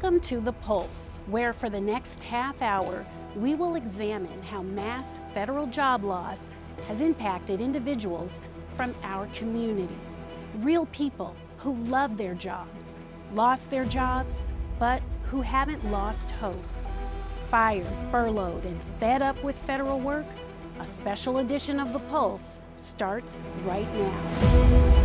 Welcome to The Pulse, where for the next half hour, we will examine how mass federal job loss has impacted individuals from our community. Real people who love their jobs, lost their jobs, but who haven't lost hope. Fired, furloughed, and fed up with federal work, a special edition of The Pulse starts right now.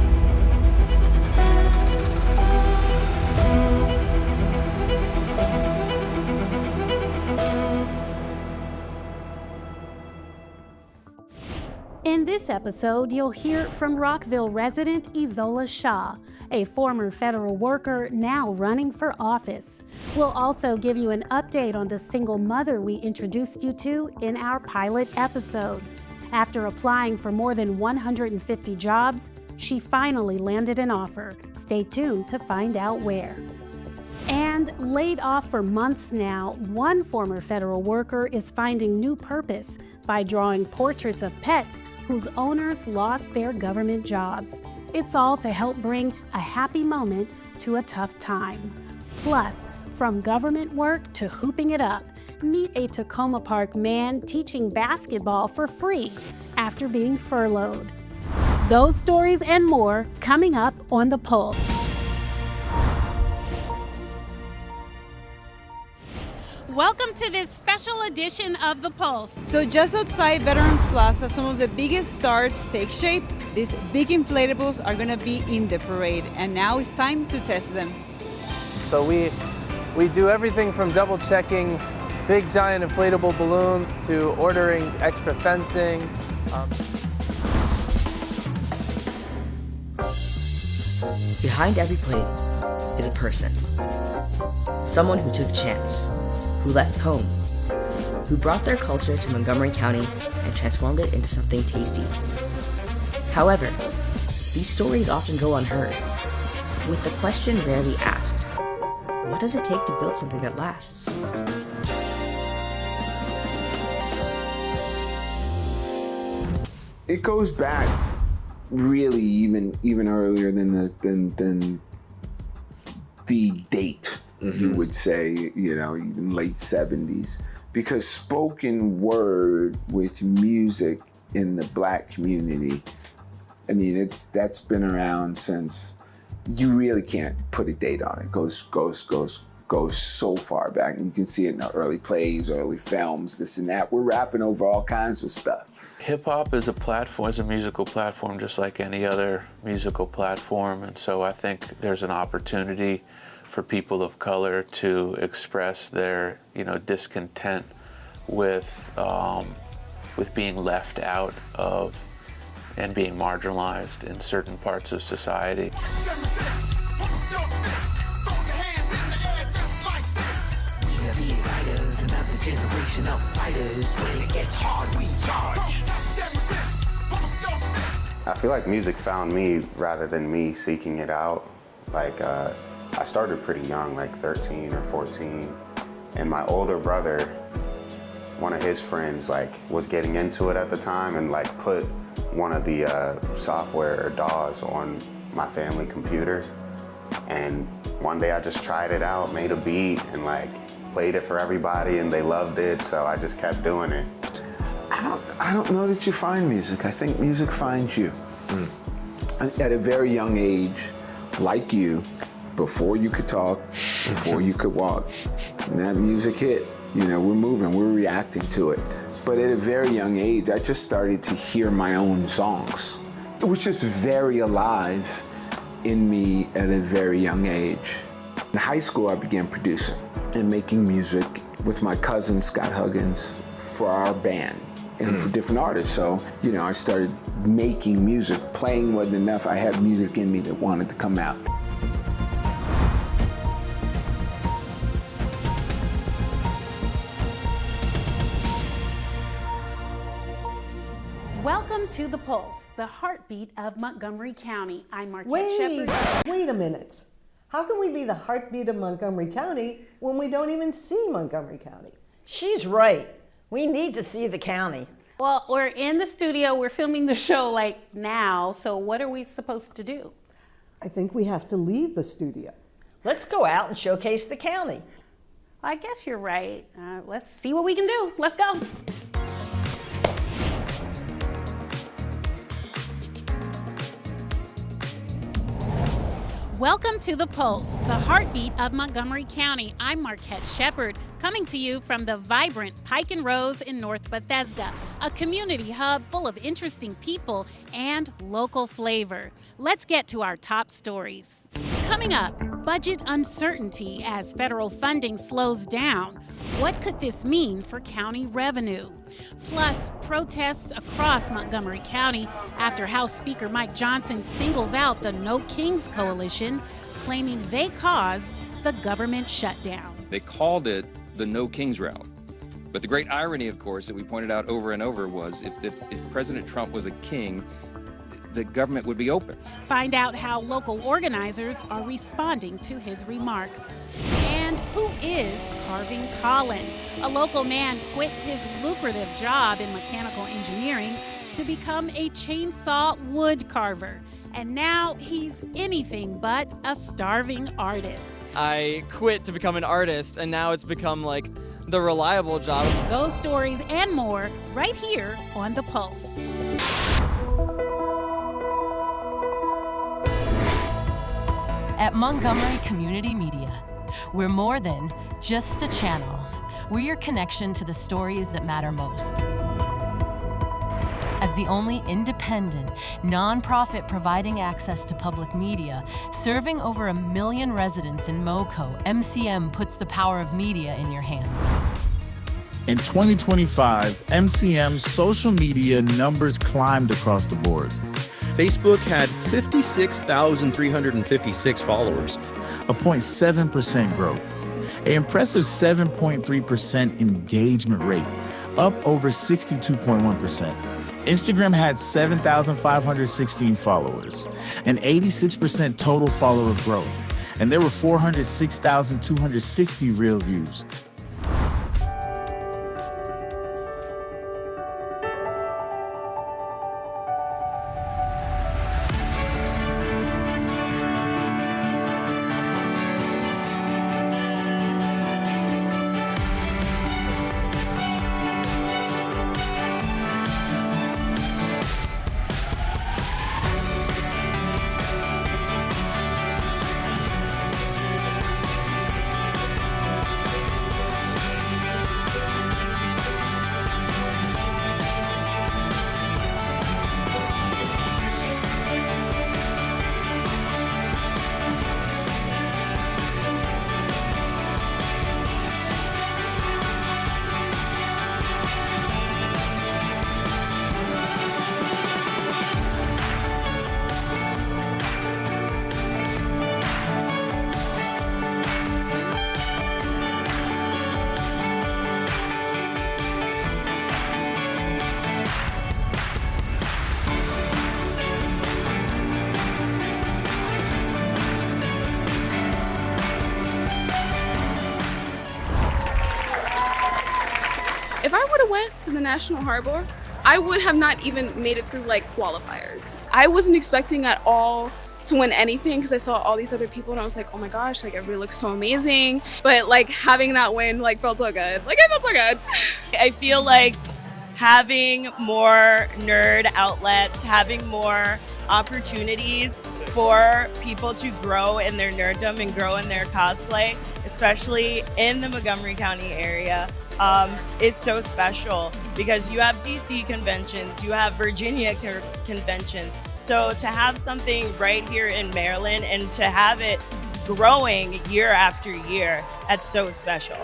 In this episode, you'll hear from Rockville resident Izola Shah, a former federal worker now running for office. We'll also give you an update on the single mother we introduced you to in our pilot episode. After applying for more than 150 jobs, she finally landed an offer. Stay tuned to find out where. And laid off for months now, one former federal worker is finding new purpose by drawing portraits of pets whose owners lost their government jobs. It's all to help bring a happy moment to a tough time. Plus, from government work to hooping it up, meet a Tacoma Park man teaching basketball for free after being furloughed. Those stories and more coming up on The Pulse. Welcome to this special edition of The Pulse. So just outside Veterans Plaza, some of the biggest stars take shape. These big inflatables are going to be in the parade, and now it's time to test them. So we do everything from double checking big giant inflatable balloons to ordering extra fencing. Behind every plate is a person. Someone who took a chance, who left home, who brought their culture to Montgomery County and transformed it into something tasty. However, these stories often go unheard, with the question rarely asked, what does it take to build something that lasts? It goes back really even earlier than the date. You would say, even late 70s, because spoken word with music in the Black community, I mean, that's been around since, you really can't put a date on it. It goes so far back. And you can see it in the early plays, early films, this and that. We're rapping over all kinds of stuff. Hip hop is a platform, is a musical platform just like any other musical platform. And so I think there's an opportunity for people of color to express their, discontent with being left out of and being marginalized in certain parts of society. I feel like music found me rather than me seeking it out. I started pretty young, like 13 or 14, and my older brother, one of his friends, was getting into it at the time and put one of the software or DAWs on my family computer. And one day I just tried it out, made a beat, and played it for everybody, and they loved it, so I just kept doing it. I don't know that you find music. I think music finds you. At a very young age, like you, before you could talk, before you could walk, and that music hit. We're moving, we're reacting to it. But at a very young age, I just started to hear my own songs. It was just very alive in me at a very young age. In high school, I began producing and making music with my cousin, Scott Huggins, for our band and for different artists. So, I started making music. Playing wasn't enough. I had music in me that wanted to come out. Welcome to The Pulse, the heartbeat of Montgomery County. I'm Marquette Shepherd. Wait a minute. How can we be the heartbeat of Montgomery County when we don't even see Montgomery County? She's right. We need to see the county. Well, we're in the studio. We're filming the show now. So what are we supposed to do? I think we have to leave the studio. Let's go out and showcase the county. I guess you're right. Let's see what we can do. Let's go. Welcome to The Pulse, the heartbeat of Montgomery County. I'm Marquette Shepard, coming to you from the vibrant Pike and Rose in North Bethesda, a community hub full of interesting people and local flavor. Let's get to our top stories. Coming up, budget uncertainty as federal funding slows down. What could this mean for county revenue? Plus, protests across Montgomery County after House Speaker Mike Johnson singles out the No Kings Coalition, claiming they caused the government shutdown. They called it the No Kings Rally. But the great irony, of course, that we pointed out over and over was if President Trump was a king, the government would be open. Find out how local organizers are responding to his remarks. And who is Carving Colin? A local man quits his lucrative job in mechanical engineering to become a chainsaw wood carver. And now he's anything but a starving artist. I quit to become an artist, and now it's become like the reliable job. Those stories and more right here on The Pulse. At Montgomery Community Media, we're more than just a channel. We're your connection to the stories that matter most. As the only independent, nonprofit providing access to public media, serving over 1 million residents in MoCo, MCM puts the power of media in your hands. In 2025, MCM's social media numbers climbed across the board. Facebook had 56,356 followers. A 0.7% growth. An impressive 7.3% engagement rate, up over 62.1%. Instagram had 7,516 followers, an 86% total follower growth, and there were 406,260 real views. If I would have went to the National Harbor, I would have not even made it through like qualifiers. I wasn't expecting at all to win anything because I saw all these other people and I was like, oh my gosh, like everybody looks so amazing. But like having that win like felt so good. Like I felt so good. I feel like having more nerd outlets, having more opportunities for people to grow in their nerddom and grow in their cosplay, especially in the Montgomery County area, it's so special because you have DC conventions, you have Virginia conventions. So to have something right here in Maryland and to have it growing year after year, that's so special.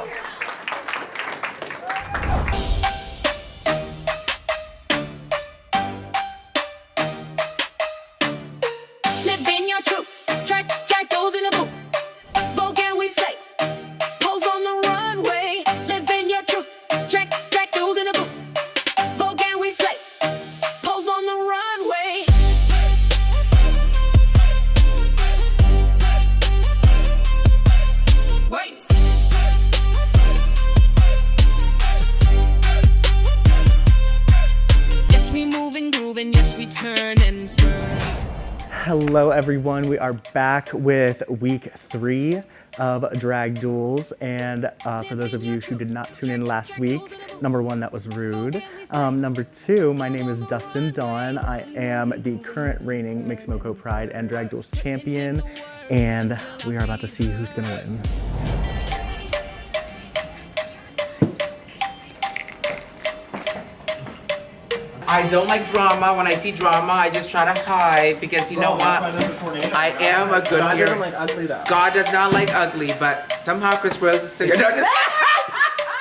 Hello everyone, we are back with week 3 of drag duels. And for those of you who did not tune in last week, number one, that was rude. Number two, my name is Dustin Dawn. I am the current reigning Mixed Moco Pride and Drag Duels champion, and we are about to see who's gonna win. I don't like drama. When I see drama, I just try to hide because you know what? I am a good God girl. doesn't like ugly though. God does not like ugly, but somehow Chris Rose is still here. No, just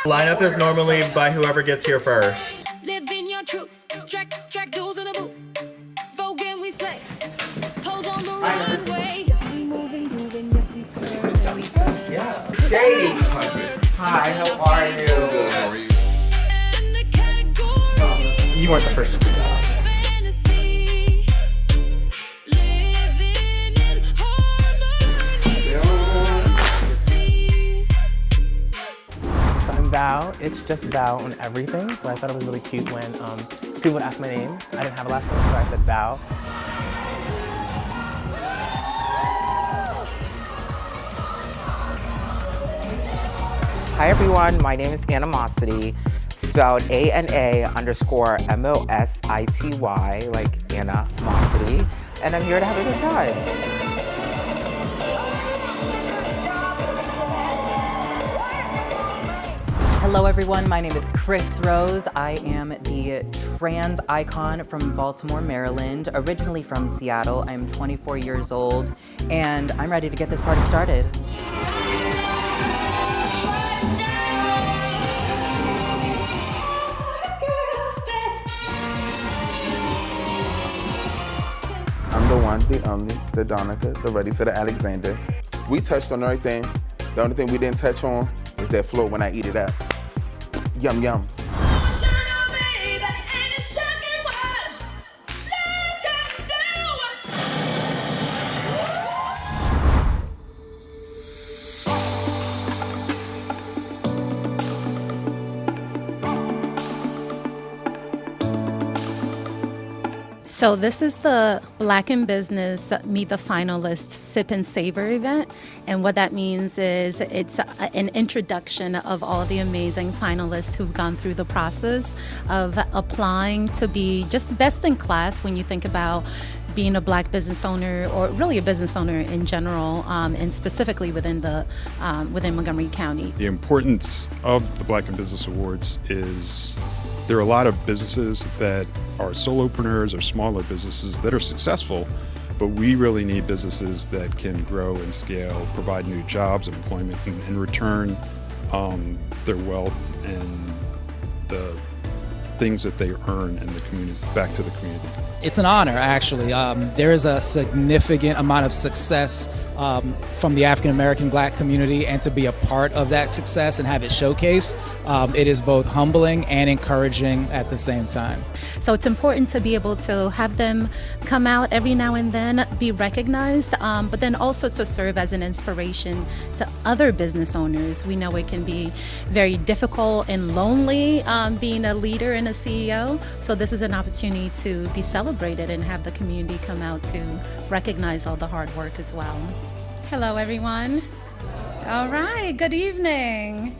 Lineup is normally by whoever gets here first. Live in your truth. Track duels in a boot. Vogue and we slay. Pose on the runway. Yeah. Shady. Hi, how are you? You weren't the first to do that. So I'm Val. It's just Val on everything. So I thought it was really cute when people would ask my name. I didn't have a last name, so I said Val. Hi everyone, my name is Animosity, spelled ANA_MOSITY, like Animosity, and I'm here to have a good time. Hello everyone, my name is Chris Rose. I am the trans icon from Baltimore, Maryland, originally from Seattle. I'm 24 years old, and I'm ready to get this party started. I'm the one, the only, the Donica, the ready to the Alexander. We touched on everything. The only thing we didn't touch on was that float when I eat it up. Yum, yum. So this is the Black in Business Meet the Finalists Sip and Savor event. And what that means is it's an introduction of all the amazing finalists who've gone through the process of applying to be just best in class when you think about being a Black business owner, or really a business owner in general, and specifically within Montgomery County. The importance of the Black in Business Awards is there are a lot of businesses that are solopreneurs or smaller businesses that are successful, but we really need businesses that can grow and scale, provide new jobs and employment, and in return their wealth and the things that they earn in the community back to the community. It's an honor, actually. There is a significant amount of success from the African American Black community, and to be a part of that success and have it showcased, it is both humbling and encouraging at the same time. So it's important to be able to have them come out every now and then, be recognized, but then also to serve as an inspiration to other business owners. We know it can be very difficult and lonely being a leader and a CEO, so this is an opportunity to be celebrated and have the community come out to recognize all the hard work as well. Hello everyone. All right, good evening.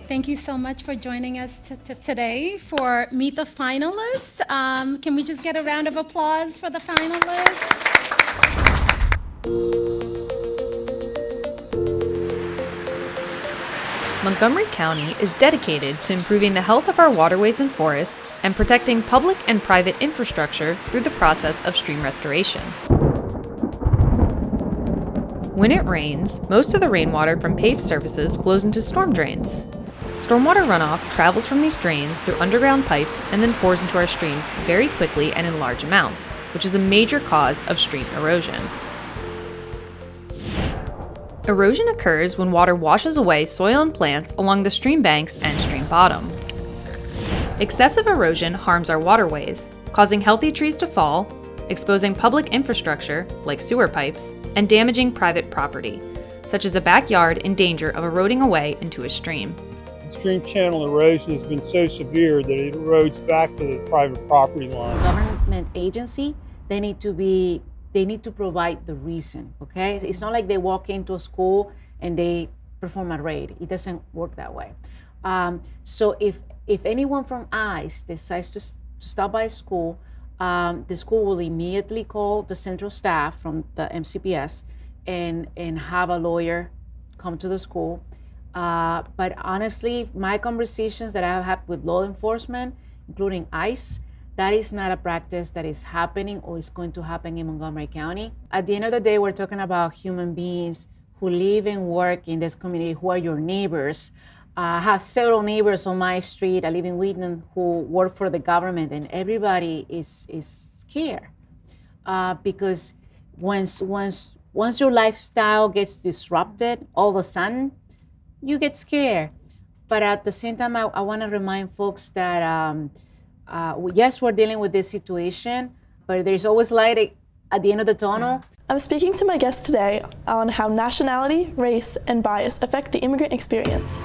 Thank you so much for joining us today for Meet the Finalists. Can we just get a round of applause for the finalists? Montgomery County is dedicated to improving the health of our waterways and forests and protecting public and private infrastructure through the process of stream restoration. When it rains, most of the rainwater from paved surfaces flows into storm drains. Stormwater runoff travels from these drains through underground pipes and then pours into our streams very quickly and in large amounts, which is a major cause of stream erosion. Erosion occurs when water washes away soil and plants along the stream banks and stream bottom. Excessive erosion harms our waterways, causing healthy trees to fall, exposing public infrastructure, like sewer pipes, and damaging private property, such as a backyard in danger of eroding away into a stream. Stream channel erosion has been so severe that it erodes back to the private property line. Government agency, they need to provide the reason, okay? It's not like they walk into a school and they perform a raid. It doesn't work that way. So if anyone from ICE decides to stop by school, the school will immediately call the central staff from the MCPS and have a lawyer come to the school. But honestly, my conversations that I have had with law enforcement, including ICE, that is not a practice that is happening or is going to happen in Montgomery County. At the end of the day, we're talking about human beings who live and work in this community, who are your neighbors. I have several neighbors on my street. I live in Wheaton who work for the government, and everybody is scared because once your lifestyle gets disrupted, all of a sudden you get scared. But at the same time, I want to remind folks that yes, we're dealing with this situation, but there's always light at the end of the tunnel. I'm speaking to my guest today on how nationality, race, and bias affect the immigrant experience.